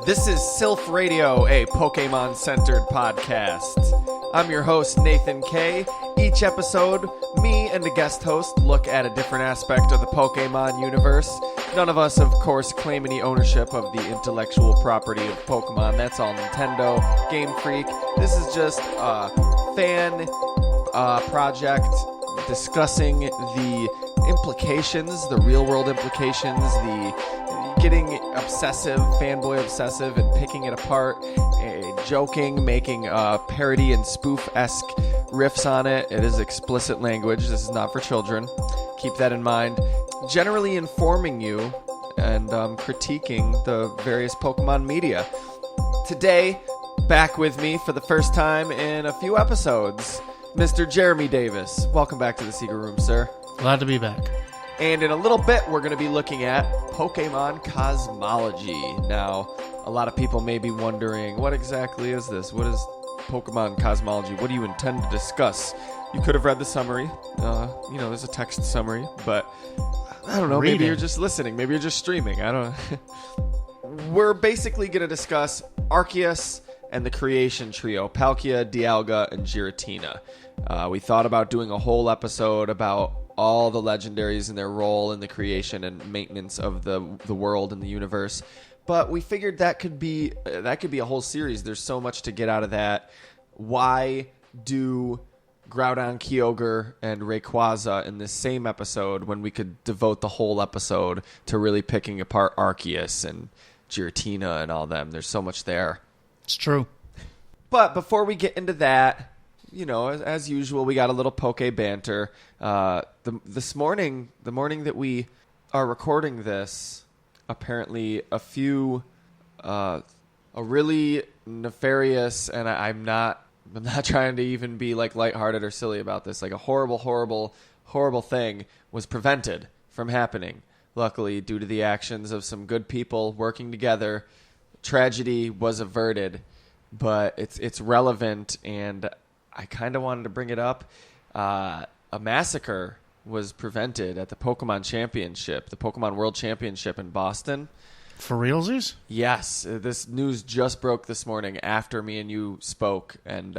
This is Silph Radio, a Pokemon-centered podcast. I'm your host, Nathan K. Each episode, me and a guest host look at a different aspect of the Pokemon universe. None of us, of course, claim any ownership of the intellectual property of Pokemon. That's all Nintendo, Game Freak. This is just a fan project discussing the implications, the real-world implications, the getting obsessive, fanboy obsessive, and picking it apart, joking, making parody and spoof-esque riffs on it. It is explicit language. This is not for children. Keep that in mind. Generally informing you and critiquing the various Pokemon media. Today, back with me for the first time in a few episodes, Mr. Jeremy Davis. Welcome back to the Secret Room, sir. Glad to be back. And in a little bit, we're going to be looking at Pokemon Cosmology. Now, a lot of people may be wondering, what exactly is this? What is Pokemon Cosmology? What do you intend to discuss? You could have read the summary. There's a text summary, but I don't know. Maybe you're just listening. Maybe you're just streaming. I don't know. We're basically going to discuss Arceus and the creation trio, Palkia, Dialga, and Giratina. We thought about doing a whole episode about all the legendaries and their role in the creation and maintenance of the world and the universe, but we figured that could be a whole series. There's so much to get out of that. Why do Groudon, Kyogre, and Rayquaza in this same episode when we could devote the whole episode to really picking apart Arceus and Giratina and all them? There's so much there. It's true. But before we get into that, as usual, we got a little Poke banter. The morning that we are recording this, apparently a really nefarious, and I'm not trying to even be like lighthearted or silly about this, like a horrible thing was prevented from happening. Luckily, due to the actions of some good people working together, tragedy was averted. But it's relevant, and I kind of wanted to bring it up. A massacre was prevented at the Pokemon Championship, the Pokemon World Championship in Boston. For realsies? Yes. This news just broke this morning after me and you spoke and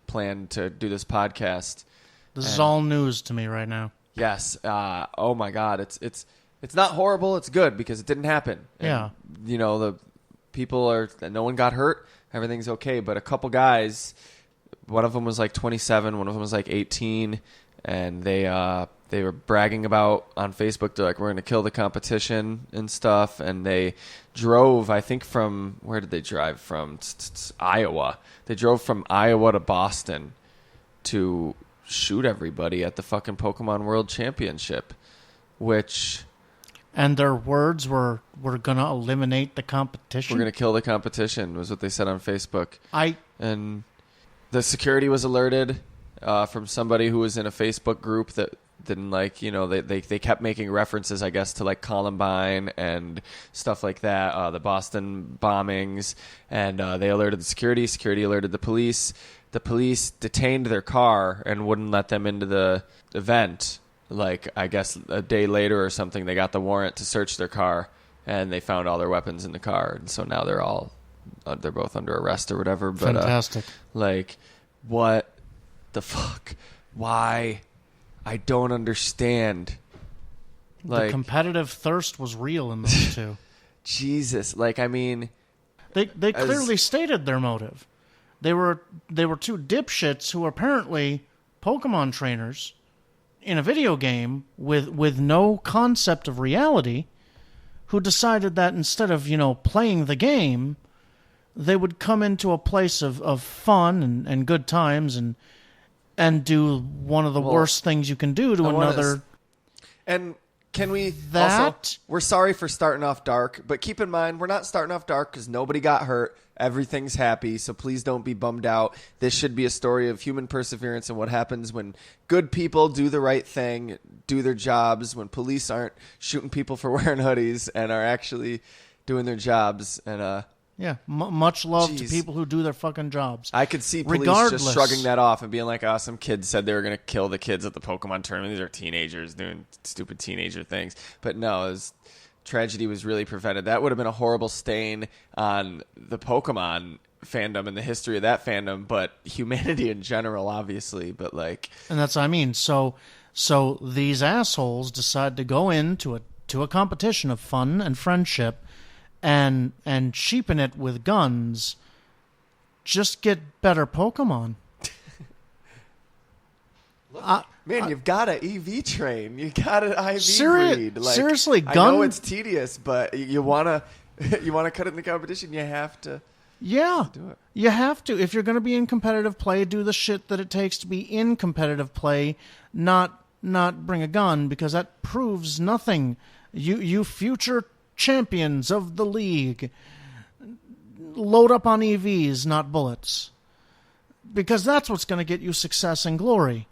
planned to do this podcast. This is all news to me right now. Yes. Oh, my God. It's not horrible. It's good because it didn't happen. And, yeah. The people no one got hurt. Everything's okay. But a couple guys, one of them was like 27, one of them was like 18, and they were bragging about on Facebook, they're like, we're going to kill the competition and stuff. And they drove, I think where did they drive from? Iowa. They drove from Iowa to Boston to shoot everybody at the fucking Pokemon World Championship, which... And their words were, we're going to eliminate the competition? We're going to kill the competition, was what they said on Facebook. And the security was alerted from somebody who was in a Facebook group that didn't they kept making references, I guess, to like Columbine and stuff like that, the Boston bombings. And they alerted the security. Security alerted the police. The police detained their car and wouldn't let them into the event. Like, I guess a day later or something, they got the warrant to search their car, and they found all their weapons in the car. And so now they're both under arrest or whatever. But, fantastic. What the fuck? Why? I don't understand. The competitive thirst was real in those two. Jesus. They clearly stated their motive. They were two dipshits who were apparently Pokemon trainers in a video game with no concept of reality, who decided that instead of, playing the game, they would come into a place of fun and good times and do one of the worst things you can do to another. And can we also, we're sorry for starting off dark, but keep in mind, we're not starting off dark because nobody got hurt. Everything's happy, so please don't be bummed out. This should be a story of human perseverance and what happens when good people do the right thing, do their jobs, when police aren't shooting people for wearing hoodies and are actually doing their jobs. And much love to people who do their fucking jobs. I could see police just shrugging that off and being like, oh, some kids said they were going to kill the kids at the Pokemon tournament. These are teenagers doing stupid teenager things. But no, it was tragedy was really prevented. That would have been a horrible stain on the Pokemon fandom and the history of that fandom, but humanity in general, obviously. But like, and that's what I mean. So these assholes decide to go into a competition of fun and friendship, and cheapen it with guns. Just get better Pokemon. Man, you've got an EV train. You got an IV breed. Like, seriously, I know it's tedious, but you wanna cut it in the competition. You have to. Yeah, do it. You have to. If you're going to be in competitive play, do the shit that it takes to be in competitive play. Not bring a gun, because that proves nothing. You future champions of the league, load up on EVs, not bullets, because that's what's going to get you success and glory.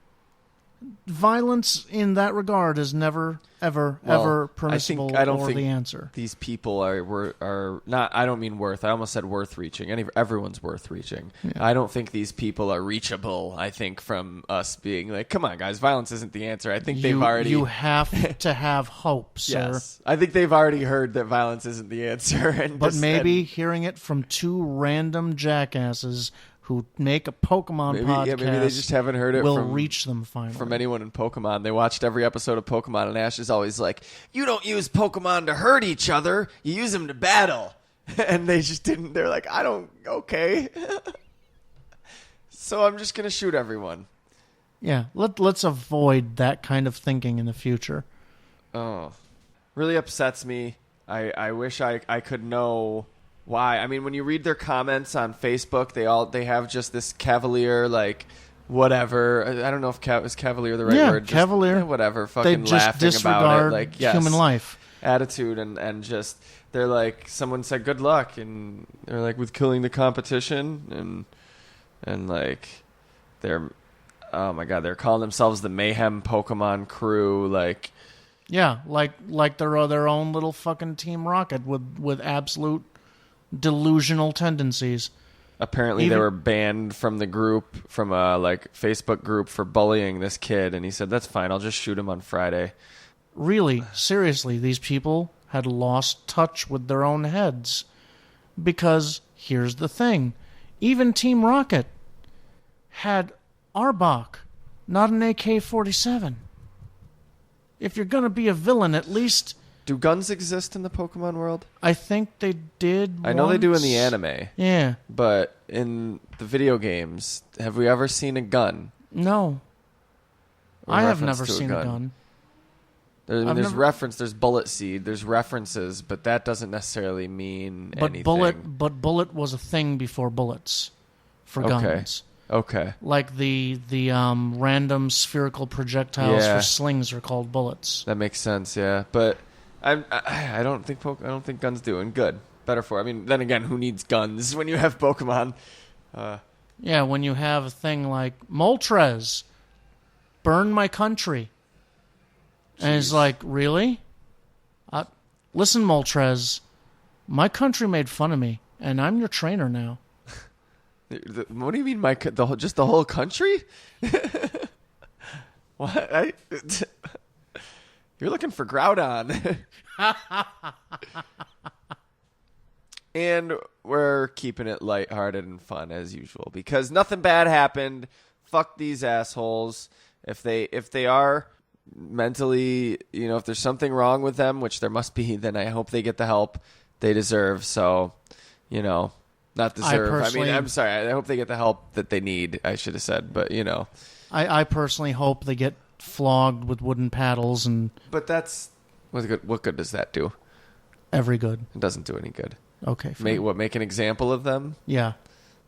Violence in that regard is never, ever permissible. I don't think the answer. These people are not. I don't mean worth. I almost said worth reaching. Everyone's worth reaching. Yeah. I don't think these people are reachable. I think from us being like, come on, guys, violence isn't the answer. I think they've already. You have to have hope, sir. Yes, I think they've already heard that violence isn't the answer. But maybe hearing it from two random jackasses who make a Pokemon podcast, maybe they just haven't heard it will reach them finally. From anyone in Pokemon. They watched every episode of Pokemon, and Ash is always like, you don't use Pokemon to hurt each other, you use them to battle. And they just didn't. They're like, okay. So I'm just going to shoot everyone. Yeah, let's avoid that kind of thinking in the future. Oh, really upsets me. I wish I could know why. I mean, when you read their comments on Facebook, they have just this cavalier, like, whatever. I don't know if is cavalier the right word. Cavalier. Whatever. Fucking they just laughing disregard about it. Like, yes, human life. Attitude and just, they're like, someone said good luck, and they're like, with killing the competition, and like, they're, oh my God, they're calling themselves the Mayhem Pokemon crew, like. Yeah, like they're their own little fucking Team Rocket with absolute delusional tendencies. Apparently they were banned from the group, from a like Facebook group, for bullying this kid, and he said, that's fine, I'll just shoot him on Friday. Really, seriously, these people had lost touch with their own heads. Because here's the thing, even Team Rocket had Arbok, not an AK-47. If you're going to be a villain, at least... Do guns exist in the Pokemon world? I think they did I know they do in the anime. Yeah. But in the video games, have we ever seen a gun? No. I have never seen a gun. There's Bullet Seed, there's references, but that doesn't necessarily mean anything. Bullet was a thing before bullets for guns. Okay. Like the random spherical projectiles for slings are called bullets. That makes sense, yeah. But I don't think guns do, and good. Better for. I mean, then again, who needs guns when you have Pokemon? Yeah, when you have a thing like Moltres, burn my country. Jeez. And it's like, really? Listen, Moltres, my country made fun of me, and I'm your trainer now. What do you mean, just the whole country? What? You're looking for Groudon. And we're keeping it lighthearted and fun as usual, because nothing bad happened. Fuck these assholes. If they are mentally, if there's something wrong with them, which there must be, then I hope they get the help they deserve. So, not deserve. I mean, I'm sorry. I hope they get the help that they need, I should have said, but I personally hope they get flogged with wooden paddles But that's what good does that do? Every good. It doesn't do any good. Okay. Make an example of them? Yeah.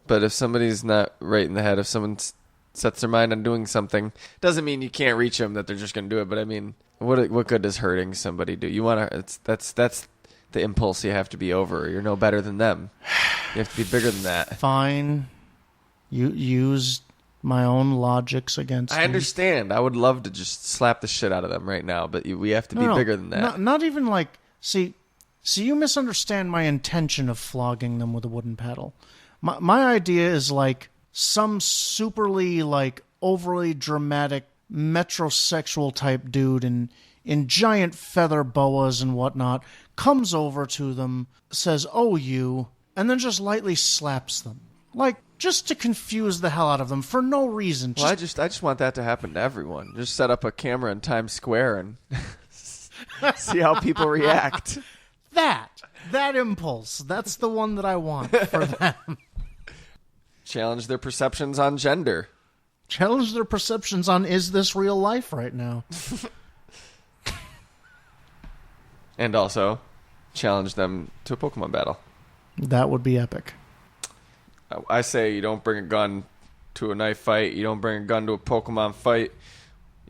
But if somebody's not right in the head, if someone sets their mind on doing something, doesn't mean you can't reach them, that they're just going to do it. But I mean, what good does hurting somebody do? You want to? That's the impulse you have to be over. You're no better than them. You have to be bigger than that. Fine. You used my own logics against me. I understand. I would love to just slap the shit out of them right now, but we have to be bigger than that. Not even like... See, you misunderstand my intention of flogging them with a wooden paddle. My idea is like some superly, like, overly dramatic metrosexual type dude in in giant feather boas and whatnot, comes over to them, says, "Oh, you," and then just lightly slaps them. Like, just to confuse the hell out of them for no reason. Well, I just want that to happen to everyone. Just set up a camera in Times Square and see how people react. That impulse, that's the one that I want for them. Challenge their perceptions on gender. Challenge their perceptions on, is this real life right now? And also, challenge them to a Pokemon battle. That would be epic. I say you don't bring a gun to a knife fight. You don't bring a gun to a Pokemon fight.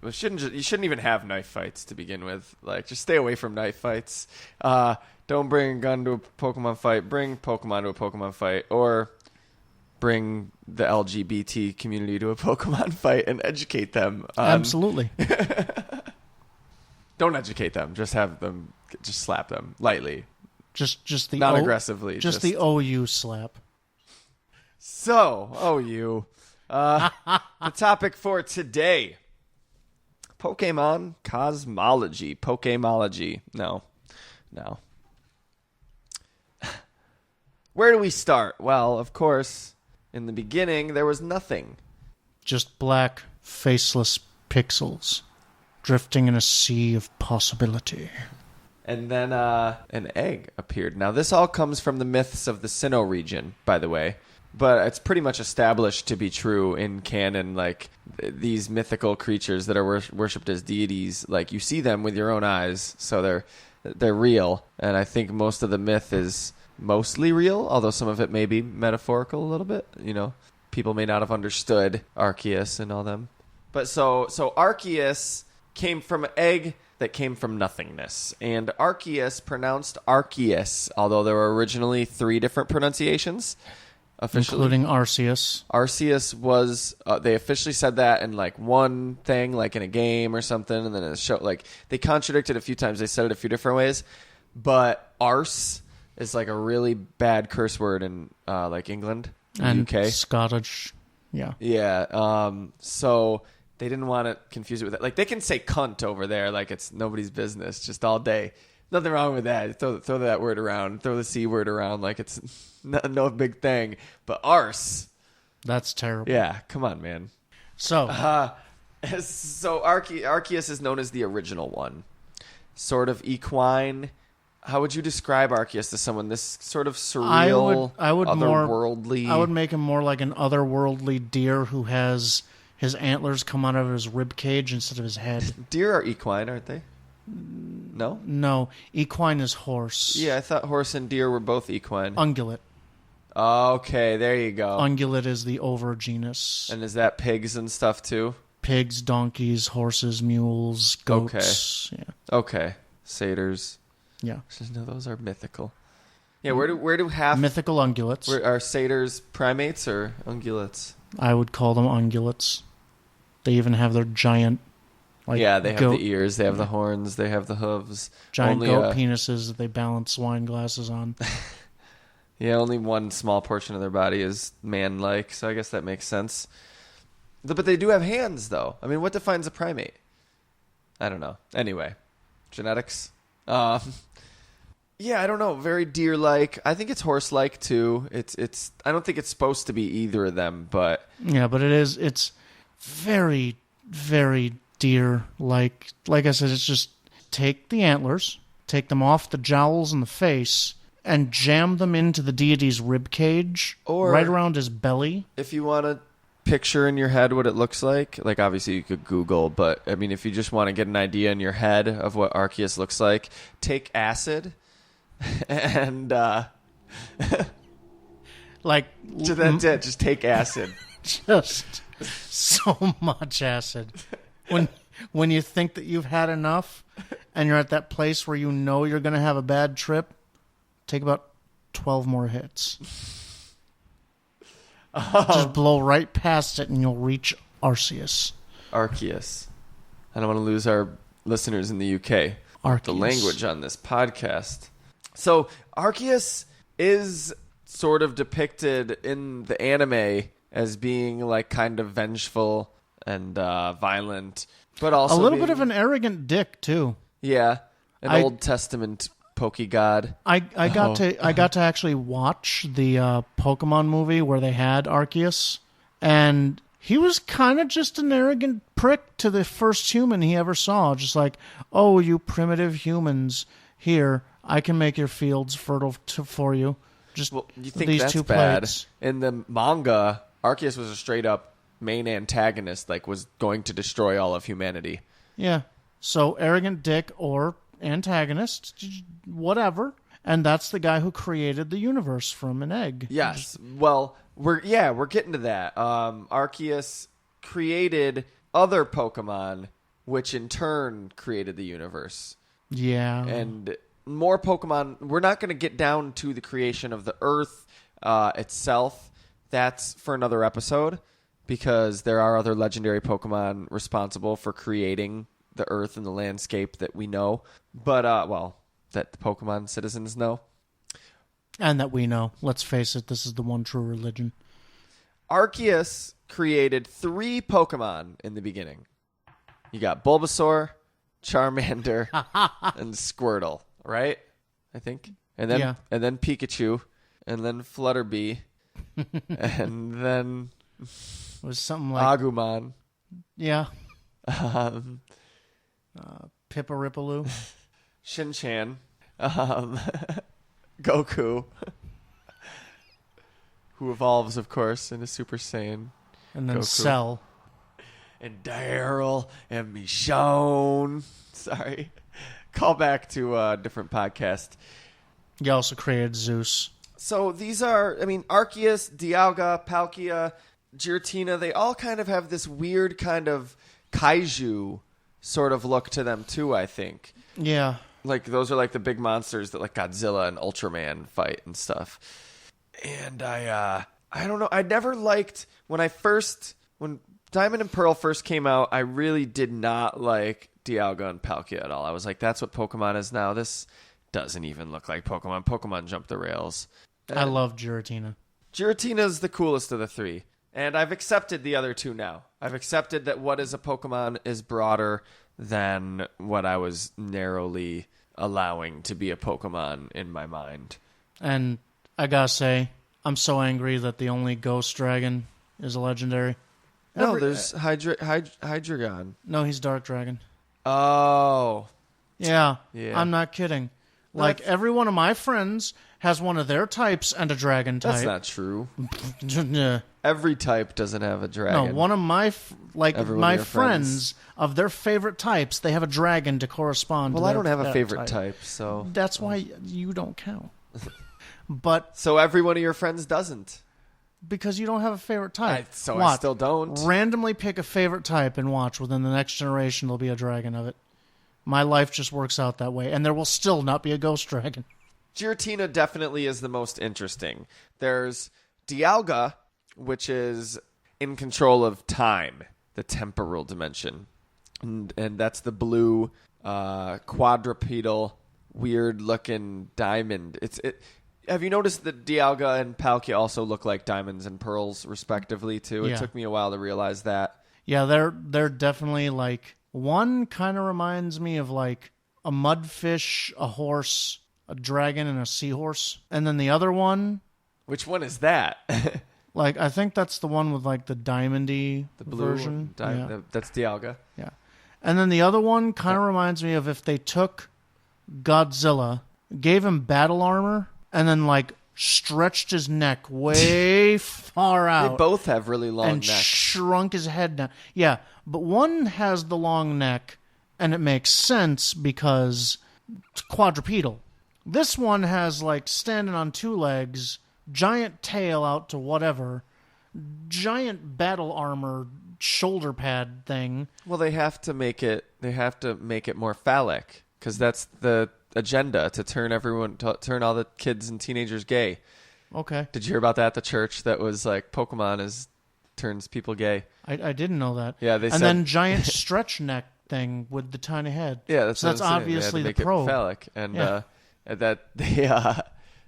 You shouldn't even have knife fights to begin with. Like, just stay away from knife fights. Don't bring a gun to a Pokemon fight. Bring Pokemon to a Pokemon fight. Or bring the LGBT community to a Pokemon fight and educate them. Absolutely. Don't educate them. Just have them, just slap them lightly. Just the not aggressively. Just the OU slap. So, OU. The topic for today. Pokemon Cosmology. Pokemology. No. Where do we start? Well, of course, in the beginning, there was nothing. Just black, faceless pixels drifting in a sea of possibility. And then an egg appeared. Now, this all comes from the myths of the Sinnoh region, by the way. But it's pretty much established to be true in canon. Like, these mythical creatures that are worshipped as deities, like, you see them with your own eyes, so they're real. And I think most of the myth is mostly real, although some of it may be metaphorical a little bit. You know, people may not have understood Arceus and all them. But so Arceus came from an egg that came from nothingness. And Arceus pronounced Arceus, although there were originally 3 different pronunciations. Officially. Including Arceus. Arceus was, they officially said that in like one thing, like in a game or something, and then in a show, like they contradicted a few times. They said it a few different ways, but arse is like a really bad curse word in like England and UK. Scottish, yeah. Yeah, so they didn't want to confuse it with that. Like, they can say cunt over there like it's nobody's business just all day. Nothing wrong with that. Throw that word around. Throw the C word around like it's no big thing. But arse. That's terrible. Yeah, come on, man. So Arceus is known as the original one. Sort of equine. How would you describe Arceus to someone? This sort of surreal, otherworldly... I would make him more like an otherworldly deer who has his antlers come out of his rib cage instead of his head. Deer are equine, aren't they? No? No. Equine is horse. Yeah, I thought horse and deer were both equine. Ungulate. Okay, there you go. Ungulate is the overgenus. And is that pigs and stuff too? Pigs, donkeys, horses, mules, goats. Okay. Yeah. Okay. Satyrs. Yeah. No, those are mythical. Yeah, where do half... Mythical ungulates. Are satyrs primates or ungulates? I would call them ungulates. They even have their giant... yeah, they have the ears, they have the horns, they have the hooves. Giant goat penises that they balance wine glasses on. Yeah, only one small portion of their body is man-like, so I guess that makes sense. But they do have hands, though. I mean, what defines a primate? I don't know. Anyway, genetics. Yeah, I don't know. Very deer-like. I think it's horse-like, too. It's. I don't think it's supposed to be either of them, but... Yeah, but it is. It's very, very deer-like. Like I said, it's just take the antlers, take them off the jowls and the face, and jam them into the deity's rib cage, or right around his belly. If you want to picture in your head what it looks like obviously you could Google, but I mean, if you just want to get an idea in your head of what Arceus looks like, take acid and like that's it. Just take acid. Just so much acid. When you think that you've had enough and you're at that place where you know you're going to have a bad trip, take about 12 more hits. Just blow right past it and you'll reach Arceus. Arceus. I don't want to lose our listeners in the UK. Arceus. The language on this podcast. So Arceus is sort of depicted in the anime as being like kind of vengeful and violent, but also a little bit of an arrogant dick too. Yeah, Old Testament Pokegod. I got to actually watch the Pokemon movie where they had Arceus, and he was kind of just an arrogant prick to the first human he ever saw. Just like, oh, you primitive humans, here, I can make your fields fertile for you. Just you think these that's two bad? plates. In the manga, Arceus was a straight up main antagonist, like was going to destroy all of humanity. Yeah. So arrogant dick or antagonist, whatever. And that's the guy who created the universe from an egg. Yes. Well, we're getting to that. Arceus created other Pokemon, which in turn created the universe. Yeah. And more Pokemon. We're not going to get down to the creation of the Earth itself. That's for another episode, because there are other legendary Pokemon responsible for creating the Earth and the landscape that we know. But, that the Pokemon citizens know. And that we know. Let's face it, this is the one true religion. Arceus created 3 Pokemon in the beginning. You got Bulbasaur, Charmander, and Squirtle, right? I think. And then Pikachu, and then Flutterby, and then it was something like Agumon. Yeah. Pipparipaloo. Shin-Chan. Goku. Who evolves, of course, into Super Saiyan. And then Goku. Cell. And Daryl and Michonne. Sorry. Call back to a different podcast. He also created Zeus. So these are, Arceus, Dialga, Palkia, Giratina, they all kind of have this weird kind of kaiju sort of look to them too, I think. Yeah. Like those are like the big monsters that like Godzilla and Ultraman fight and stuff. And I don't know. I never liked when Diamond and Pearl first came out, I really did not like Dialga and Palkia at all. I was like, that's what Pokemon is now. This doesn't even look like Pokemon. Pokemon jumped the rails. I love Giratina. Giratina's the coolest of the 3. And I've accepted the other 2 now. I've accepted that what is a Pokemon is broader than what I was narrowly allowing to be a Pokemon in my mind. And I gotta say, I'm so angry that the only Ghost Dragon is a legendary. No, there's Hydreigon. No, he's Dark Dragon. Oh. Yeah. I'm not kidding. Like, every one of my friends has one of their types and a dragon type. That's not true. Yeah. Every type doesn't have a dragon. No, one of my friends of their favorite types, they have a dragon to correspond to I don't have a type. favorite type, so... That's why you don't count. But so every one of your friends doesn't? Because you don't have a favorite type. I still don't. Randomly pick a favorite type and watch. Within the next generation, there'll be a dragon of it. My life just works out that way. And there will still not be a ghost dragon. Giratina definitely is the most interesting. There's Dialga, which is in control of time, the temporal dimension. And that's the blue quadrupedal, weird-looking diamond. Have you noticed that Dialga and Palkia also look like diamonds and pearls, respectively, too? Yeah. It took me a while to realize that. Yeah, they're definitely like... One kind of reminds me of like a mudfish, a horse, a dragon, and a seahorse. And then the other one... Which one is that? Like, I think that's the one with like the diamondy version. That's Dialga. Yeah. And then the other one kind of reminds me of if they took Godzilla, gave him battle armor, and then like stretched his neck way far out. They both have really long necks. And necks. Shrunk his head down. Yeah, but one has the long neck, and it makes sense because it's quadrupedal. This one has like standing on 2 legs, giant tail out to whatever, giant battle armor shoulder pad thing. Well, they have to make it more phallic because that's the agenda, to turn all the kids and teenagers gay. Okay. Did you hear about that at the church? That was like Pokemon turns people gay. I didn't know that. Yeah, then giant stretch neck thing with the tiny head. Yeah, that's obviously the probe. It phallic, and that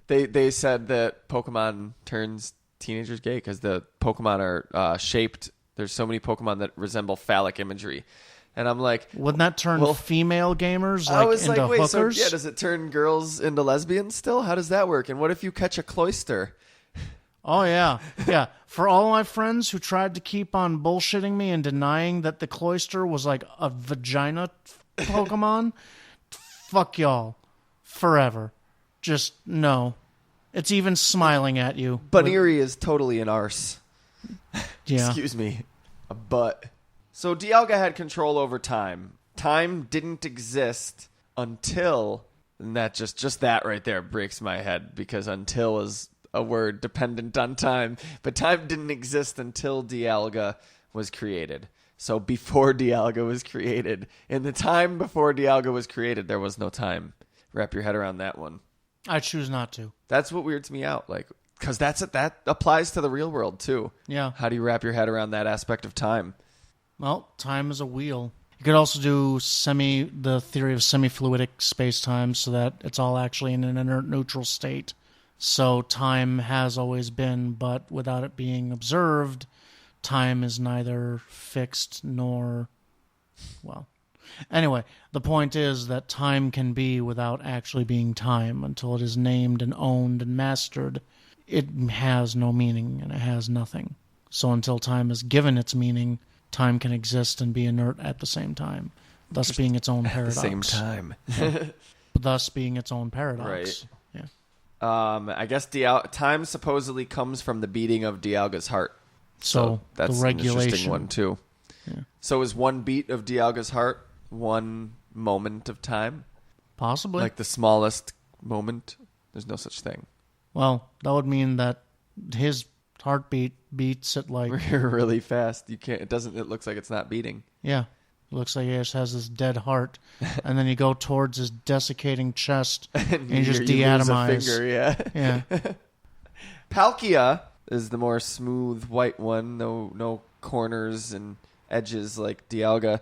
they said that Pokemon turns teenagers gay because the Pokemon are shaped There's so many Pokemon that resemble phallic imagery. And I'm like... Wouldn't that turn female gamers into wait, hookers? So, does it turn girls into lesbians still? How does that work? And what if you catch a Cloyster? Oh, yeah. Yeah. For all my friends who tried to keep on bullshitting me and denying that the Cloyster was like a vagina Pokemon, fuck y'all. Forever. Just no. It's even smiling at you. Baneri is totally an arse. Yeah. Excuse me. A butt. So Dialga had control over time. Time didn't exist until... And that just that right there breaks my head, because until is a word dependent on time. But time didn't exist until Dialga was created. So before Dialga was created, in the time before Dialga was created, there was no time. Wrap your head around that one. I choose not to. That's what weirds me out, like, because that applies to the real world too. Yeah. How do you wrap your head around that aspect of time? Well, time is a wheel. You could also do the theory of semi-fluidic space-time, so that it's all actually in an inert neutral state. So time has always been, but without it being observed, time is neither fixed nor, well... Anyway, the point is that time can be without actually being time. Until it is named and owned and mastered, it has no meaning and it has nothing. So until time is given its meaning, time can exist and be inert at the same time, thus being its own paradox. At the same time. Thus being its own paradox. Right. Yeah. I guess time supposedly comes from the beating of Dialga's heart. So that's the regulation. An interesting one too. Yeah. So is one beat of Dialga's heart one moment of time? Possibly. Like the smallest moment? There's no such thing. Well, that would mean that his heartbeat beats at like... really fast. You can't. It looks like it's not beating. Yeah. It looks like he just has this dead heart. And then you go towards his desiccating chest and you just deatomize. Lose a finger, yeah. Palkia is the more smooth white one. No corners and edges like Dialga.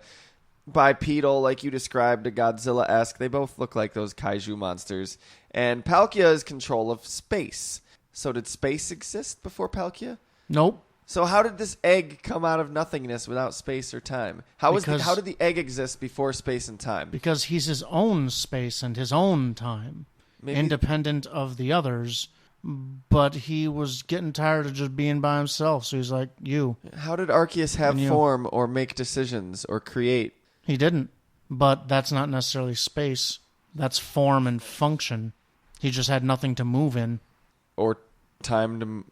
Bipedal, like you described, a Godzilla-esque. They both look like those kaiju monsters. And Palkia is control of space. So did space exist before Palkia? Nope. So how did this egg come out of nothingness without space or time? How did the egg exist before space and time? Because he's his own space and his own time, independent of the others. But he was getting tired of just being by himself, so he's like, you. How did Arceus have form or make decisions or create? He didn't. But that's not necessarily space. That's form and function. He just had nothing to move in. Or time to...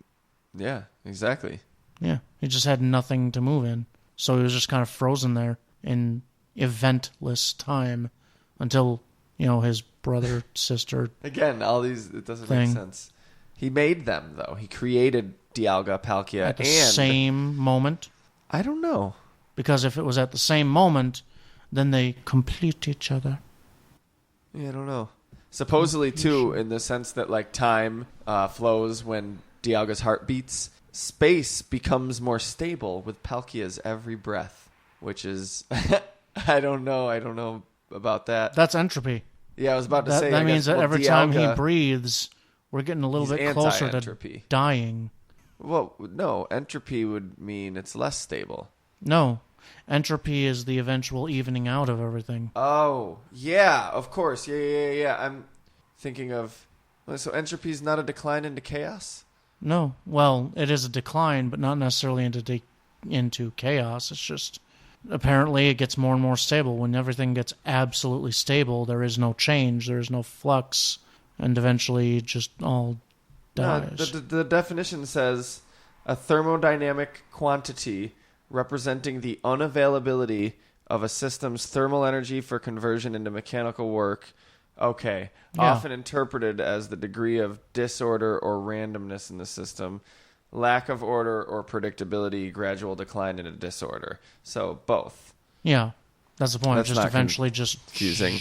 Yeah, exactly. Yeah, he just had nothing to move in. So he was just kind of frozen there in eventless time until, his brother, sister... Again, all these... It doesn't make sense. He made them, though. He created Dialga, Palkia, at the same moment. I don't know. Because if it was at the same moment, then they complete each other. Yeah, I don't know. Supposedly, too, in the sense that like time flows when Dialga's heart beats, space becomes more stable with Palkia's every breath, which is... I don't know about that. That's entropy. Yeah, I was about to say... That means that every time he breathes... We're getting a little bit closer to dying. Well, no. Entropy would mean it's less stable. No. Entropy is the eventual evening out of everything. Oh, yeah, of course. Yeah. I'm thinking of... So entropy is not a decline into chaos? No. Well, it is a decline, but not necessarily into chaos. It's just... Apparently, it gets more and more stable. When everything gets absolutely stable, there is no change. There is no flux. And eventually it just all dies. No, the definition says a thermodynamic quantity representing the unavailability of a system's thermal energy for conversion into mechanical work. Okay. Yeah. Often interpreted as the degree of disorder or randomness in the system, lack of order or predictability, gradual decline into disorder. So both. Yeah. That's the point. That's just eventually just confusing.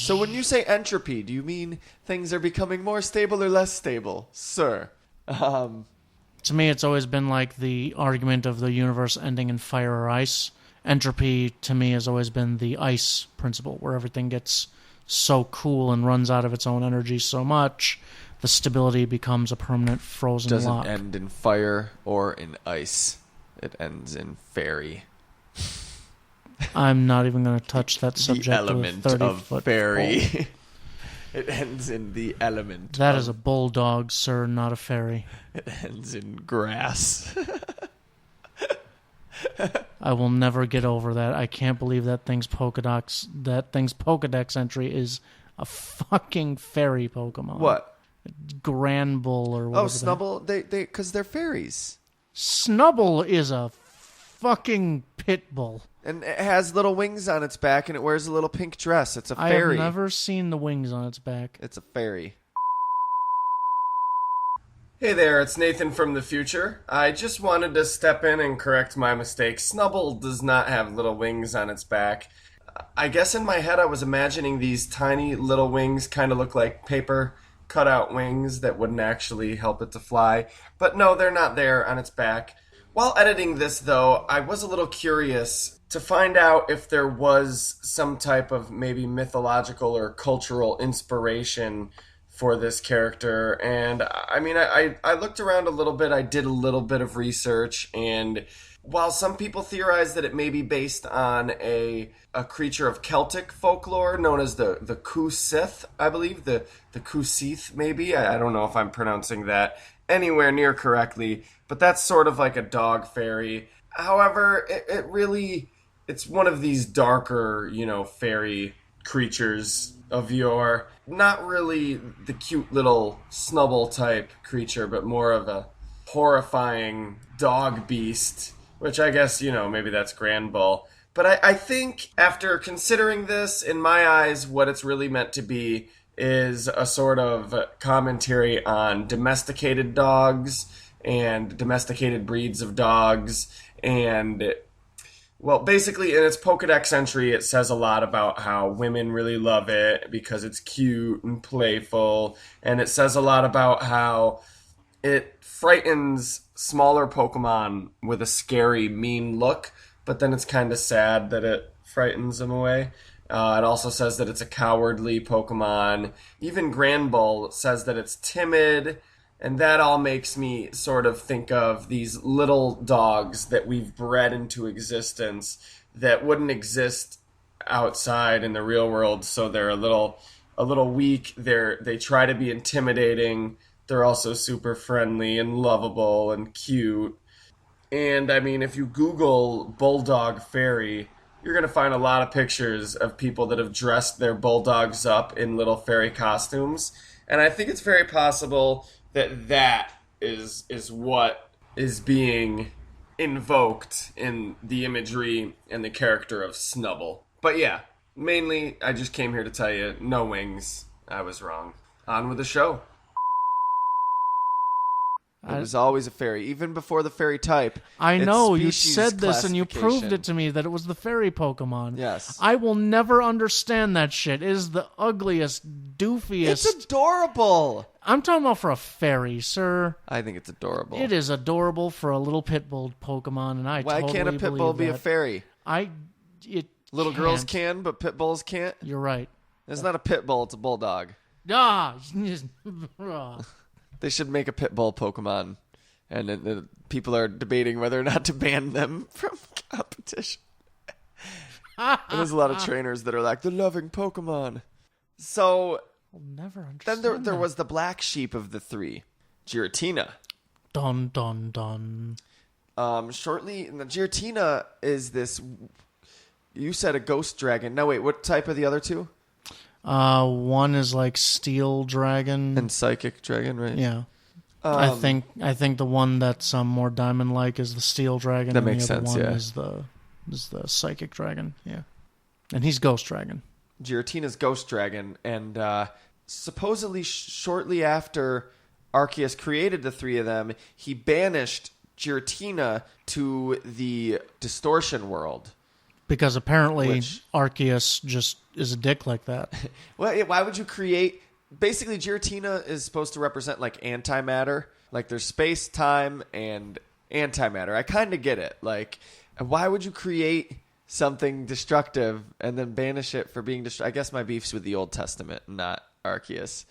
So when you say entropy, do you mean things are becoming more stable or less stable, sir? To me, it's always been like the argument of the universe ending in fire or ice. Entropy, to me, has always been the ice principle, where everything gets so cool and runs out of its own energy so much, the stability becomes a permanent frozen lock. Doesn't end in fire or in ice. It ends in fairy. I'm not even going to touch that subject. The element with a 30 of foot fairy. pole. It ends in the element. That is a bulldog, sir, not a fairy. It ends in grass. I will never get over that. I can't believe that thing's Pokedex entry is a fucking fairy Pokemon. What? Granbull or whatever. Oh, Snubble? Because they're fairies. Snubble is a fucking pit bull. And it has little wings on its back, and it wears a little pink dress. It's a fairy. I have never seen the wings on its back. It's a fairy. Hey there, it's Nathan from the future. I just wanted to step in and correct my mistake. Snubble does not have little wings on its back. I guess in my head I was imagining these tiny little wings kind of look like paper cutout wings that wouldn't actually help it to fly. But no, they're not there on its back. While editing this, though, I was a little curious to find out if there was some type of maybe mythological or cultural inspiration for this character. And I mean, I looked around a little bit, I did a little bit of research, and while some people theorize that it may be based on a creature of Celtic folklore known as the Kusith, I believe, the Kusith maybe, I don't know if I'm pronouncing that anywhere near correctly, but that's sort of like a dog fairy. However, it's one of these darker, fairy creatures of yore. Not really the cute little Snubble type creature, but more of a horrifying dog beast, which I guess, maybe that's Granbull. But I think after considering this, in my eyes, what it's really meant to be is a sort of commentary on domesticated dogs and domesticated breeds of dogs. And, well, basically in its Pokedex entry, it says a lot about how women really love it because it's cute and playful. And it says a lot about how it frightens smaller Pokemon with a scary, mean look, but then it's kind of sad that it frightens them away. It also says that it's a cowardly Pokemon. Even Granbull says that it's timid, and that all makes me sort of think of these little dogs that we've bred into existence that wouldn't exist outside in the real world, so they're a little weak. They try to be intimidating. They're also super friendly and lovable and cute. And I mean, if you Google Bulldog Fairy, you're going to find a lot of pictures of people that have dressed their bulldogs up in little fairy costumes. And I think it's very possible that is what is being invoked in the imagery and the character of Snubble. But yeah, mainly I just came here to tell you, no wings. I was wrong. On with the show. It was always a fairy, even before the fairy type. I know, you said this and you proved it to me that it was the fairy Pokemon. Yes. I will never understand that shit. It is the ugliest, doofiest... It's adorable! I'm talking about for a fairy, sir. I think it's adorable. It is adorable for a little pit bull Pokemon, and Why can't a pit bull be a fairy? Little girls can, but pit bulls can't? You're right. It's not a pit bull, it's a bulldog. Ah! They should make a pit bull Pokemon, and people are debating whether or not to ban them from competition. There's a lot of trainers that are like, the loving Pokemon. So, I'll never understand then there was the black sheep of the three, Giratina. Dun, dun, dun. Shortly, the Giratina is this, you said a ghost dragon. No, wait, what type are the other two? One is like steel dragon and psychic dragon, right? Yeah. I think the one that's more diamond-like is the steel dragon. That and makes the other sense. One is the psychic dragon. Yeah, and he's ghost dragon. Giratina's ghost dragon, and supposedly shortly after Arceus created the three of them, he banished Giratina to the distortion world. Because apparently Arceus just is a dick like that. Well, why would you create... Basically, Giratina is supposed to represent, like, antimatter. Like, there's space, time, and antimatter. I kind of get it. Like, why would you create something destructive and then banish it for being destructive? I guess my beef's with the Old Testament, not Arceus.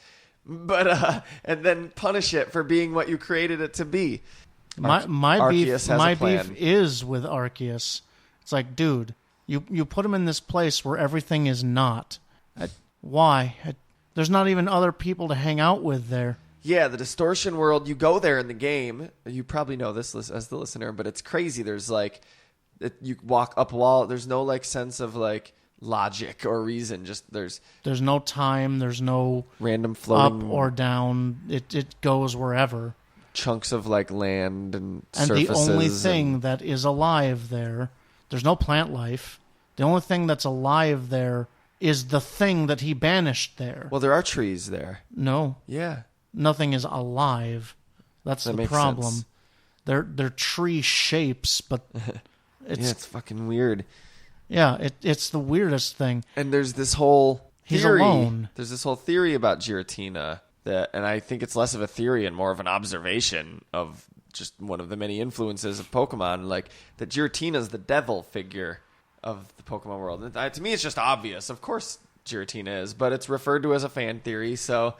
But, and then punish it for being what you created it to be. My Arceus has a plan. beef is with Arceus. It's like, dude, you put him in this place where everything is not. Why? There's not even other people to hang out with there. Yeah, the distortion world, you go there in the game. You probably know this as the listener, but it's crazy. There's like, you walk up a wall. There's no like sense of like logic or reason. Just there's no time. There's no random floating up or down. It goes wherever. Chunks of like land and surfaces. And the only thing that is alive there's no plant life. The only thing that's alive there is the thing that he banished there. Well, there are trees there. No. Yeah. Nothing is alive. That's the problem. Sense. They're tree shapes, but it's fucking weird. Yeah, it's the weirdest thing. And there's this whole theory. He's alone. There's this whole theory about Giratina and I think it's less of a theory and more of an observation of just one of the many influences of Pokemon, like that Giratina's the devil figure of the Pokemon world. And to me, it's just obvious. Of course, Giratina is, but it's referred to as a fan theory, so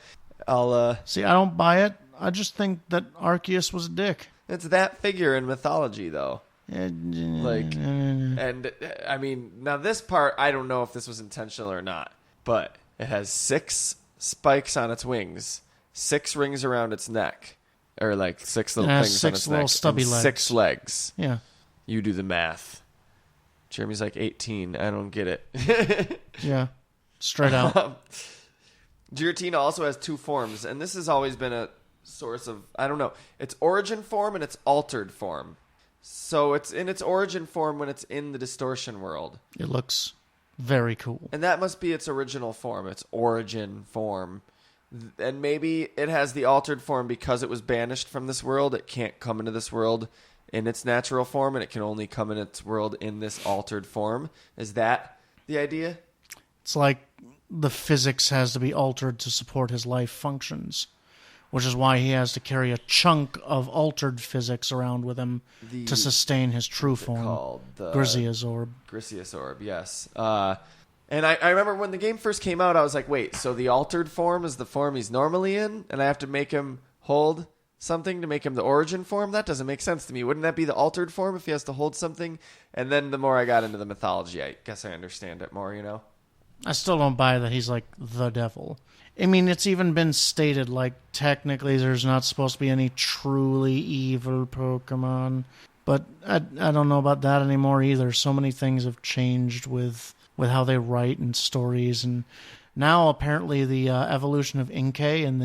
I'll see. I don't buy it. I just think that Arceus was a dick. It's that figure in mythology, though. Like, and I mean, now this part, I don't know if this was intentional or not, but it has 6 spikes on its wings, 6 rings around its neck, or like 6 little things on its neck, stubby legs. 6 legs. Yeah. You do the math. Jeremy's like 18. I don't get it. Yeah. Straight out. Giratina also has 2 forms, and this has always been a source of, I don't know, its origin form and its altered form. So it's in its origin form when it's in the distortion world. It looks very cool. And that must be its original form, its origin form. And maybe it has the altered form because it was banished from this world. It can't come into this world in its natural form, and it can only come in its world in this altered form. Is that the idea? It's like the physics has to be altered to support his life functions, which is why he has to carry a chunk of altered physics around with him to sustain his true form. Called the Grisea's Orb. Grisea's Orb, yes. And I remember when the game first came out, I was like, wait, so the altered form is the form he's normally in, and I have to make him hold something to make him the origin form? That doesn't make sense to me. Wouldn't that be the altered form if he has to hold something? And then the more I got into the mythology, I guess I understand it more, you know? I still don't buy that he's like the devil. I mean, it's even been stated, like, technically there's not supposed to be any truly evil Pokemon. But I don't know about that anymore either. So many things have changed with how they write and stories. And now, apparently, the evolution of Inkay in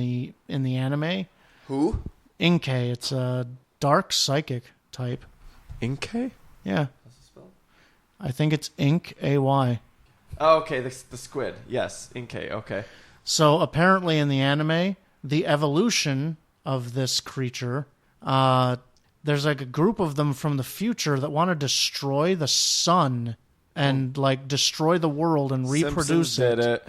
the anime. Who? Inkay. It's a dark psychic type. Inkay? Yeah. How's it spelled? I think it's Ink, A-Y. Oh, okay, the squid. Yes, Inkay, okay. So apparently in the anime, the evolution of this creature, there's like a group of them from the future that want to destroy the sun and like destroy the world and reproduce Simpsons did it.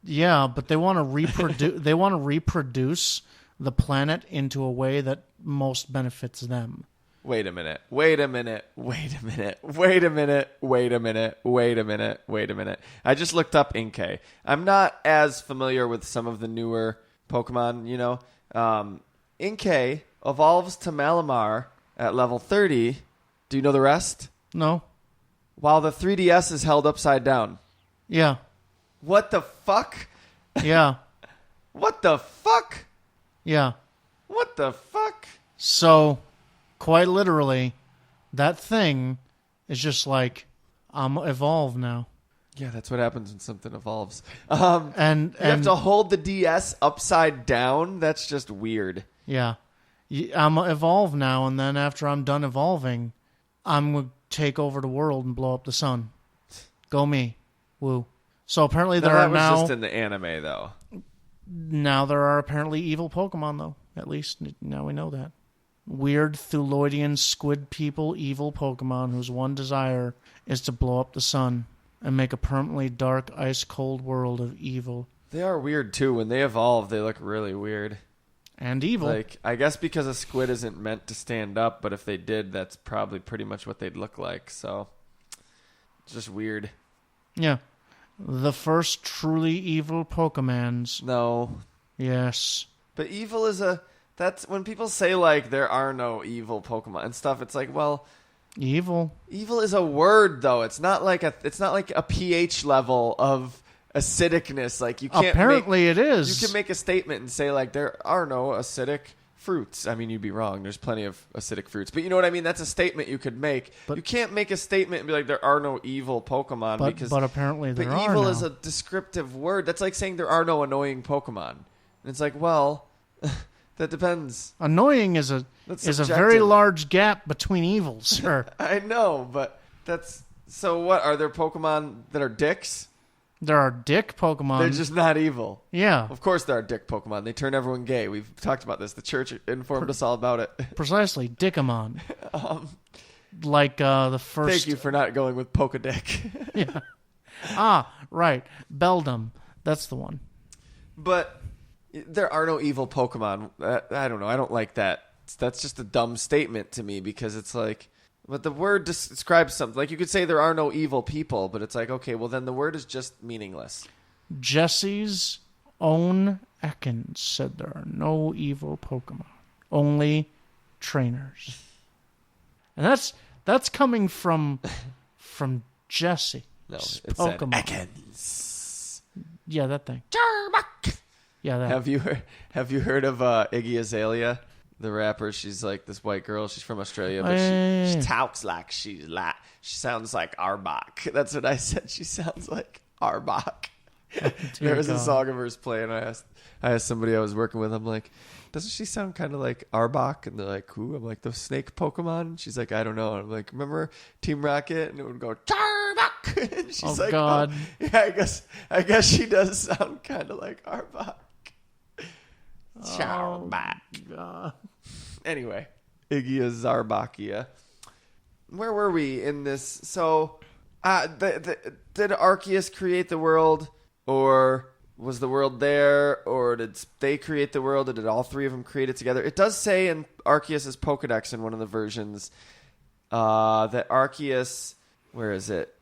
Yeah, but they want to reproduce. They want to reproduce the planet into a way that most benefits them. Wait a minute. Wait a minute. Wait a minute. Wait a minute. Wait a minute. Wait a minute. Wait a minute. I just looked up Inkay. I'm not as familiar with some of the newer Pokemon, you know. Inkay evolves to Malamar at level 30. Do you know the rest? No. While the 3DS is held upside down. Yeah. What the fuck? Yeah. What the fuck? Yeah. What the fuck? So, quite literally, that thing is just like, I'm evolved now. Yeah, that's what happens when something evolves. And you have to hold the DS upside down? That's just weird. Yeah. I'm evolved now, and then after I'm done evolving, I'm going to take over the world and blow up the sun. Go me. Woo. So apparently there are now... That was just in the anime, though. Now there are apparently evil Pokemon, though. At least now we know that. Weird Thuloidian squid people, evil Pokemon whose one desire is to blow up the sun and make a permanently dark, ice-cold world of evil. They are weird, too. When they evolve, they look really weird. And evil. Like, I guess because a squid isn't meant to stand up, but if they did, that's probably pretty much what they'd look like. So, it's just weird. Yeah. The first truly evil Pokemons. No. Yes. But evil is a That's when people say like there are no evil Pokemon and stuff. It's like, well, evil is a word though. It's not like a pH level of acidicness. Like you can't. Apparently, it is. You can make a statement and say like there are no acidic fruits. I mean, you'd be wrong. There's plenty of acidic fruits, but you know what I mean. That's a statement you could make. But you can't make a statement and be like there are no evil Pokemon but apparently there are. Evil is a descriptive word. That's like saying there are no annoying Pokemon. And it's like, well. That depends. Annoying is a very large gap between evils, sir. I know, but that's... So what? Are there Pokemon that are dicks? There are dick Pokemon. They're just not evil. Yeah. Of course there are dick Pokemon. They turn everyone gay. We've talked about this. The church informed us all about it. Precisely. Dickamon. Like the first... Thank you for not going with Pokedeck. Yeah. Ah, right. Beldum. That's the one. But... There are no evil Pokemon. I don't know. I don't like that. That's just a dumb statement to me because it's like, but the word describes something. Like you could say there are no evil people, but it's like, okay, well then the word is just meaningless. Jesse's own Ekans said there are no evil Pokemon, only trainers, and that's coming from Jesse. No, it's Pokemon. Ekans. Yeah, that thing. Jarbuck. Yeah, that. Have you heard of Iggy Azalea, the rapper? She's like this white girl. She's from Australia, but she talks like she sounds like Arbok. That's what I said. She sounds like Arbok. There was a song of hers playing. I asked somebody I was working with. I'm like, doesn't she sound kind of like Arbok? And they're like, who? I'm like, the snake Pokemon. And she's like, I don't know. And I'm like, remember Team Rocket? And it would go Arbok. And she's like, God. Oh. Yeah, I guess she does sound kind of like Arbok. Charback. Anyway, Iggy Azarbakia. Where were we in this? So, did Arceus create the world, or was the world there, or did they create the world, or did all three of them create it together? It does say in Arceus's Pokedex in one of the versions that Arceus, where is it?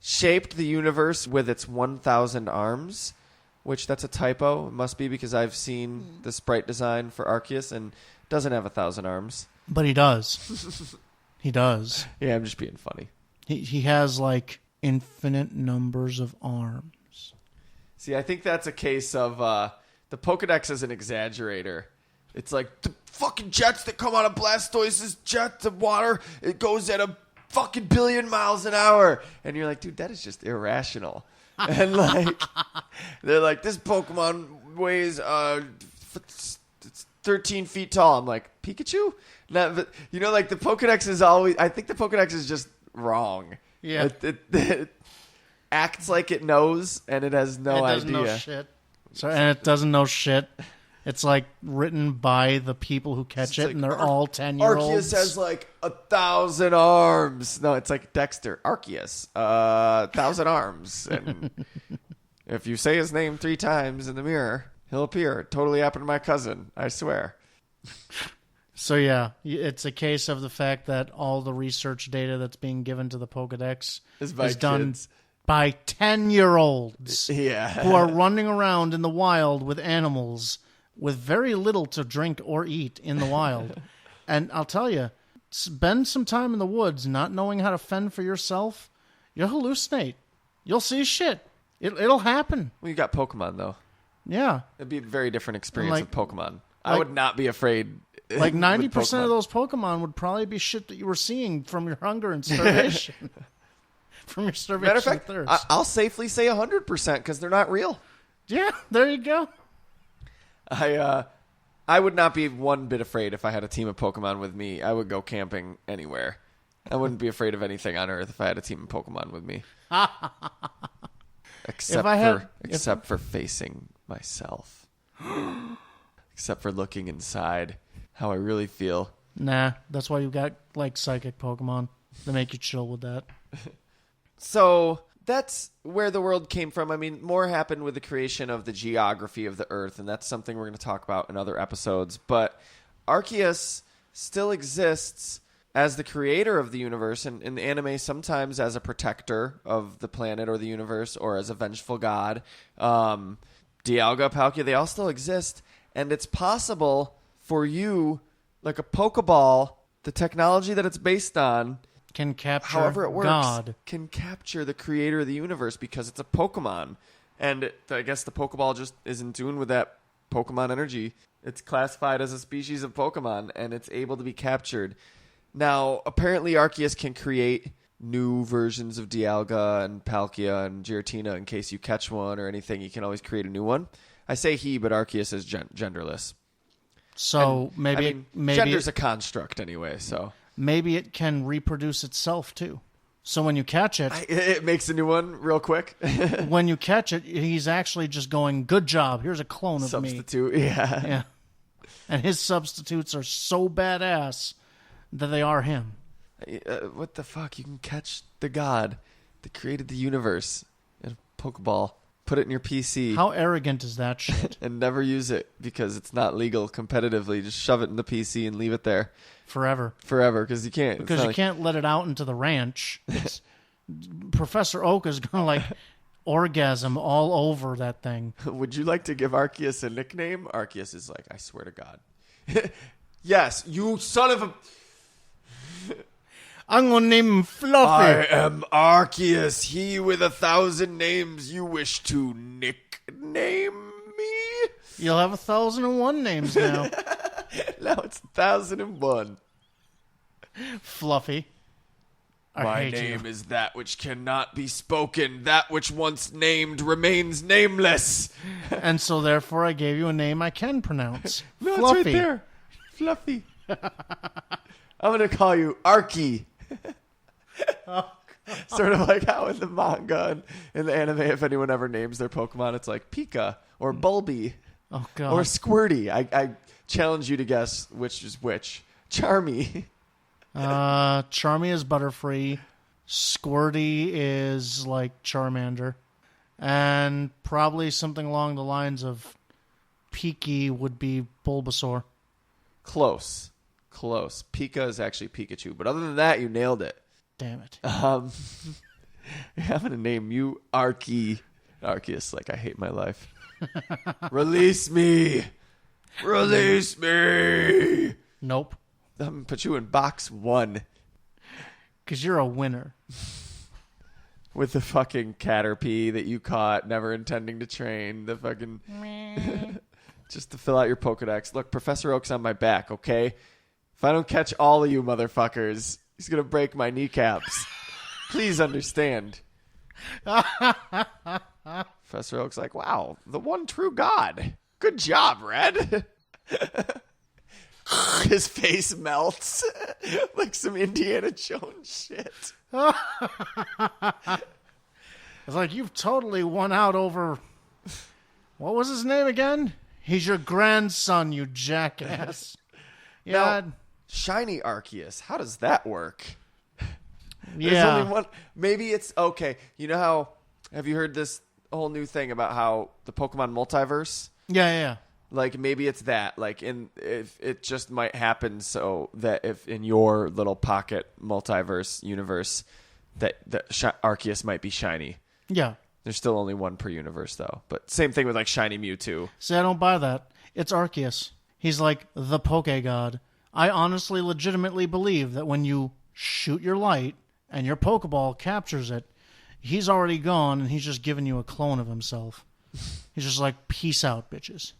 Shaped the universe with its 1,000 arms. Which that's a typo. It must be because I've seen the sprite design for Arceus and doesn't have 1,000 arms. But he does. He does. Yeah, I'm just being funny. He has like infinite numbers of arms. See, I think that's a case of the Pokedex is an exaggerator. It's like the fucking jets that come out of Blastoise's jets of water. It goes at a fucking billion miles an hour. And you're like, dude, that is just irrational. And like they're like, this Pokemon weighs 13 feet tall. I'm like, Pikachu? But, you know, like the Pokedex is always, I think the Pokedex is just wrong. Yeah. It acts like it knows and it has no idea. It doesn't know shit. And it doesn't know shit. It's like written by the people who catch it, like, and they're all 10-year-olds. Arceus has like 1,000 arms. No, it's like Dexter. Arceus, 1,000 arms. And if you say his name 3 times in the mirror, he'll appear. It totally happened to my cousin. I swear. So yeah, it's a case of the fact that all the research data that's being given to the Pokedex is done by 10-year-olds who are running around in the wild with animals with very little to drink or eat in the wild. And I'll tell you, spend some time in the woods not knowing how to fend for yourself, you'll hallucinate. You'll see shit. It'll happen. Well, you got Pokemon, though. Yeah. It'd be a very different experience with Pokemon. I would not be afraid. Like 90% of those Pokemon would probably be shit that you were seeing from your hunger and starvation. From your starvation Matter of fact, and thirst. I'll safely say 100% because they're not real. Yeah, there you go. I would not be one bit afraid if I had a team of Pokemon with me. I would go camping anywhere. I wouldn't be afraid of anything on Earth if I had a team of Pokemon with me. Except for facing myself. Except for looking inside how I really feel. Nah, that's why you got like psychic Pokemon. They make you chill with that. So that's where the world came from. I mean, more happened with the creation of the geography of the Earth, and that's something we're going to talk about in other episodes. But Arceus still exists as the creator of the universe, and in the anime sometimes as a protector of the planet or the universe, or as a vengeful god. Dialga, Palkia, they all still exist. And it's possible for you, like a Pokeball, the technology that it's based on, can capture however it works, God. can capture the creator of the universe because it's a Pokemon. And I guess the Pokeball just is in tune with that Pokemon energy. It's classified as a species of Pokemon, and it's able to be captured. Now, apparently Arceus can create new versions of Dialga and Palkia and Giratina in case you catch one or anything. You can always create a new one. I say he, but Arceus is genderless. So And, maybe gender's a construct anyway, so maybe it can reproduce itself too. So when you catch it, it makes a new one real quick. when you catch it, he's actually just going, "Good job. Here's a clone of me." Substitute, yeah. Yeah. And his substitutes are so badass that they are him. What the fuck? You can catch the god that created the universe in a Pokeball. Put it in your PC. How arrogant is that shit? And never use it because it's not legal competitively. Just shove it in the PC and leave it there. Forever, because you can't. Because you can't let it out into the ranch. Professor Oak is going to, like, orgasm all over that thing. Would you like to give Arceus a nickname? Arceus is like, I swear to God. Yes, you son of a... I'm going to name him Fluffy. I am Arceus, he with 1,000 names you wish to nickname me? You'll have 1,001 names now. Now it's 1,001. Fluffy. My name is that which cannot be spoken. That which once named remains nameless. And so therefore I gave you a name I can pronounce. No, Fluffy. it's right there. Fluffy. I'm going to call you Arky. Oh, sort of like how in the manga and in the anime, if anyone ever names their Pokemon, it's like Pika or Bulby oh God. or Squirty. I challenge you to guess which is which. Charmy. Charmy is Butterfree. Squirty is like Charmander. And probably something along the lines of Peaky would be Bulbasaur. Close. Pika is actually Pikachu. But other than that, you nailed it. Damn it. I'm going to name you Arceus, like I hate my life. Release me. Release me. Nope. I'm going to put you in box 1. Because you're a winner. With the fucking Caterpie that you caught, never intending to train. The fucking... Just to fill out your Pokedex. Look, Professor Oak's on my back, okay? If I don't catch all of you motherfuckers, he's going to break my kneecaps. Please understand. Professor Oak's like, wow, the one true God. Good job, Red. His face melts like some Indiana Jones shit. It's like, you've totally won out over... What was his name again? He's your grandson, you jackass. Yeah. Now, Shiny Arceus, how does that work? Yeah. There's only one. Maybe it's okay. You know how? Have you heard this whole new thing about how the Pokemon multiverse? Yeah. Like maybe it's that. Like if it just might happen so that if in your little pocket multiverse universe that Arceus might be shiny. Yeah. There's still only one per universe though. But same thing with like shiny Mewtwo. See, I don't buy that. It's Arceus. He's like the Poke God. I honestly, legitimately believe that when you shoot your light and your Pokeball captures it, he's already gone and he's just giving you a clone of himself. He's just like, peace out, bitches.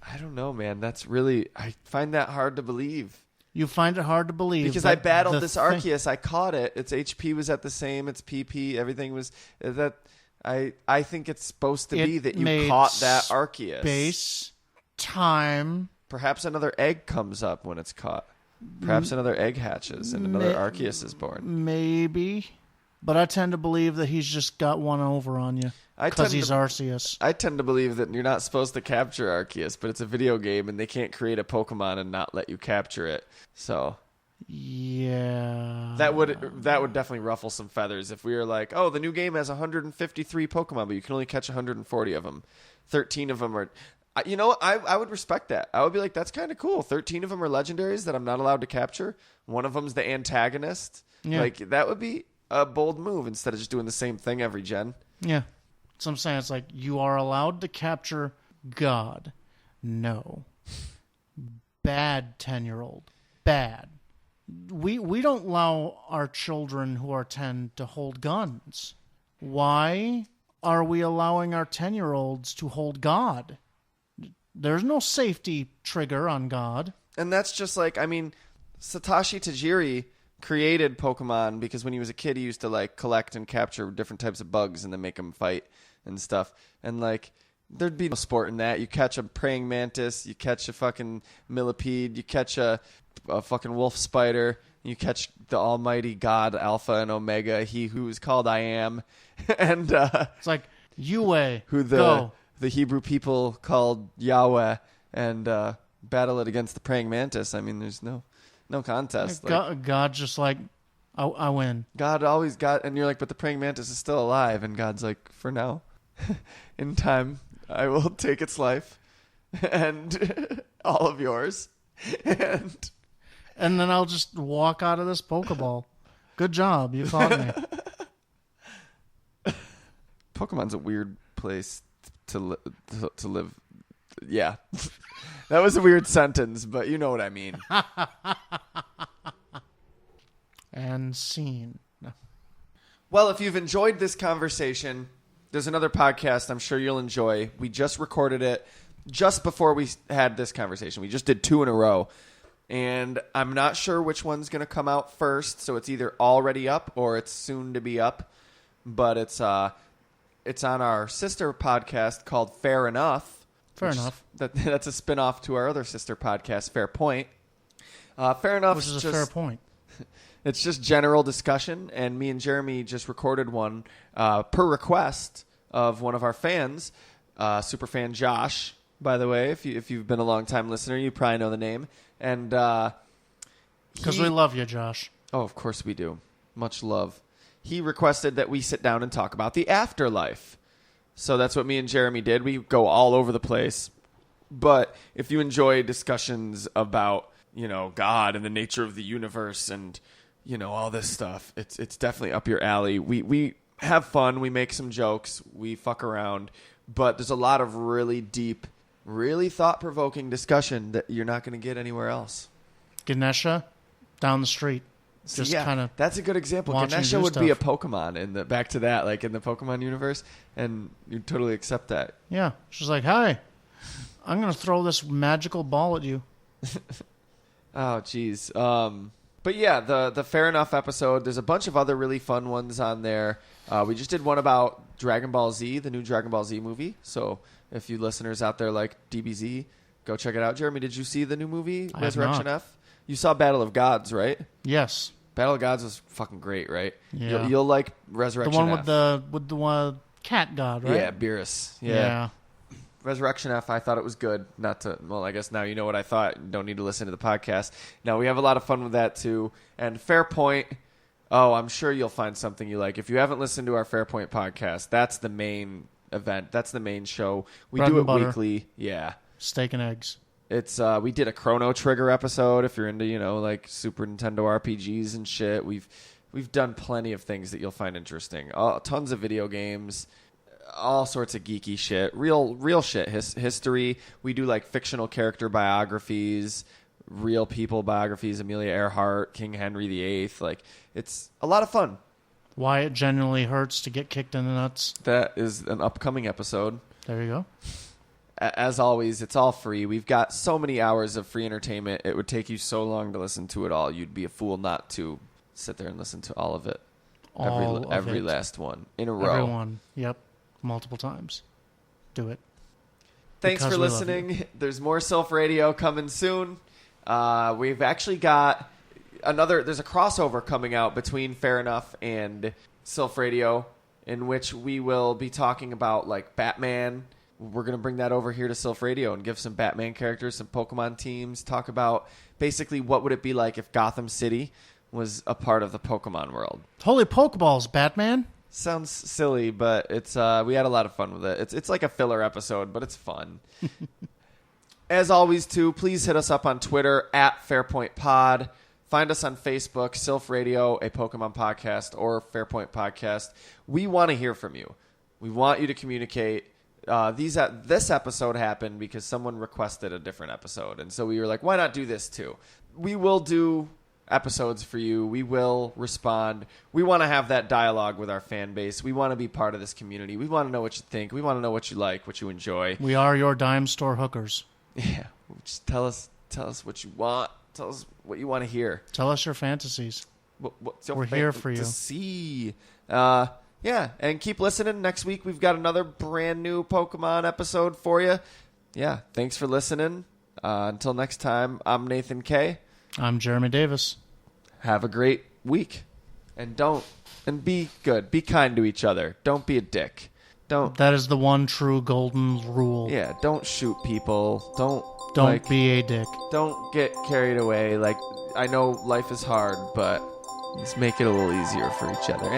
I don't know, man. That's really... I find that hard to believe. You find it hard to believe. Because I battled this Arceus. I caught it. Its HP was at the same. Its PP, everything was... that. I think it's supposed to be that you caught that Arceus. Space, time. Perhaps another egg comes up when it's caught. Perhaps another egg hatches and another Arceus is born. Maybe. But I tend to believe that he's just got one over on you. Because he's Arceus. I tend to believe that you're not supposed to capture Arceus, but it's a video game and they can't create a Pokemon and not let you capture it. So... Yeah. That would definitely ruffle some feathers if we were like, oh, the new game has 153 Pokemon, but you can only catch 140 of them. 13 of them are... You know, I would respect that. I would be like, that's kind of cool. 13 of them are legendaries that I'm not allowed to capture. One of them's the antagonist. Yeah. Like, that would be a bold move instead of just doing the same thing every gen. Yeah. So I'm saying, it's like, you are allowed to capture God. No. Bad 10-year-old. Bad. We don't allow our children who are 10 to hold guns. Why are we allowing our 10-year-olds to hold God? There's no safety trigger on God. And that's just like, I mean, Satoshi Tajiri created Pokemon because when he was a kid, he used to like collect and capture different types of bugs and then make them fight and stuff. And like, there'd be no sport in that. You catch a praying mantis, you catch a fucking millipede, you catch a fucking wolf spider, you catch the almighty God, Alpha and Omega, he who is called I Am. And it's like, Yue, who go. The Hebrew people called Yahweh, and battle it against the praying mantis. I mean, there's no contest. God's just like, I win. God always got, and you're like, but the praying mantis is still alive, and God's like, for now, in time, I will take its life, and all of yours, and then I'll just walk out of this Pokeball. Good job, you caught me. Pokemon's a weird place to live. Yeah. That was a weird sentence, but you know what I mean. And scene. No. Well, if you've enjoyed this conversation, there's another podcast I'm sure you'll enjoy. We just recorded it just before we had this conversation. We just did 2 in a row. And I'm not sure which one's going to come out first, so it's either already up or it's soon to be up. But it's on our sister podcast called Fair Enough. Fair enough. That's a spinoff to our other sister podcast, Fair Point. Fair Enough. Which is a fair point. It's just general discussion, and me and Jeremy just recorded one per request of one of our fans, superfan Josh, by the way. If you've been a long-time listener, you probably know the name. And because we love you, Josh. Oh, of course we do. Much love. He requested that we sit down and talk about the afterlife. So that's what me and Jeremy did. We go all over the place. But if you enjoy discussions about, God and the nature of the universe and, all this stuff, it's definitely up your alley. We have fun. We make some jokes. We fuck around. But there's a lot of really deep, really thought-provoking discussion that you're not going to get anywhere else. Ganesha, down the street. Just kind of that's a good example. Ganesha would be a Pokemon in the back to that, like in the Pokemon universe, and you totally accept that. Yeah, she's like, "Hi, I'm gonna throw this magical ball at you." Oh, jeez. But yeah, the Fair Enough episode. There's a bunch of other really fun ones on there. We just did one about Dragon Ball Z, the new Dragon Ball Z movie. So if you listeners out there like DBZ, go check it out. Jeremy, did you see the new movie Resurrection F? You saw Battle of Gods, right? Yes. Battle of Gods was fucking great, right? Yeah. You'll like Resurrection F. The one with the one cat god, right? Yeah, Beerus. Yeah. Resurrection F, I thought it was good. I guess now you know what I thought. You don't need to listen to the podcast. No, we have a lot of fun with that too. And Fair Point, I'm sure you'll find something you like. If you haven't listened to our Fair Point podcast, that's the main event. That's the main show. We do it weekly. Yeah. Steak and eggs. It's we did a Chrono Trigger episode if you're into, like Super Nintendo RPGs and shit. We've done plenty of things that you'll find interesting. Tons of video games, all sorts of geeky shit. Real shit. History. We do like fictional character biographies, real people biographies, Amelia Earhart, King Henry VIII. Like, it's a lot of fun. Why it genuinely hurts to get kicked in the nuts. That is an upcoming episode. There you go. As always, it's all free. We've got so many hours of free entertainment. It would take you so long to listen to it all. You'd be a fool not to sit there and listen to all of it. Every last one in a row. Every one. Yep. Multiple times. Do it. Thanks for listening. There's more Silph Radio coming soon. We've actually got there's a crossover coming out between Fair Enough and Silph Radio in which we will be talking about like Batman. We're going to bring that over here to Silph Radio and give some Batman characters, some Pokemon teams, talk about basically what would it be like if Gotham City was a part of the Pokemon world. Holy Pokeballs, Batman. Sounds silly, but it's we had a lot of fun with it. It's like a filler episode, but it's fun. As always, too, please hit us up on Twitter @FairPointPod. Find us on Facebook, Silph Radio, a Pokemon podcast, or Fairpoint Podcast. We want to hear from you. We want you to communicate. this episode happened because someone requested a different episode, and so we were like, why not do this too? We will do episodes for you. We will respond. We want to have that dialogue with our fan base. We want to be part of this community. We want to know what you think. We want to know what you like, what you enjoy. We are your dime store hookers. Yeah, just tell us what you want. Tell us what you want to hear. Tell us your fantasies. We're here for you. To see. Yeah, and keep listening. Next week, we've got another brand new Pokemon episode for you. Yeah, thanks for listening. Until next time, I'm Nathan K. I'm Jeremy Davis. Have a great week. And be good. Be kind to each other. Don't be a dick. That is the one true golden rule. Yeah, don't shoot people. Don't be a dick. Don't get carried away. Like, I know life is hard, but let's make it a little easier for each other.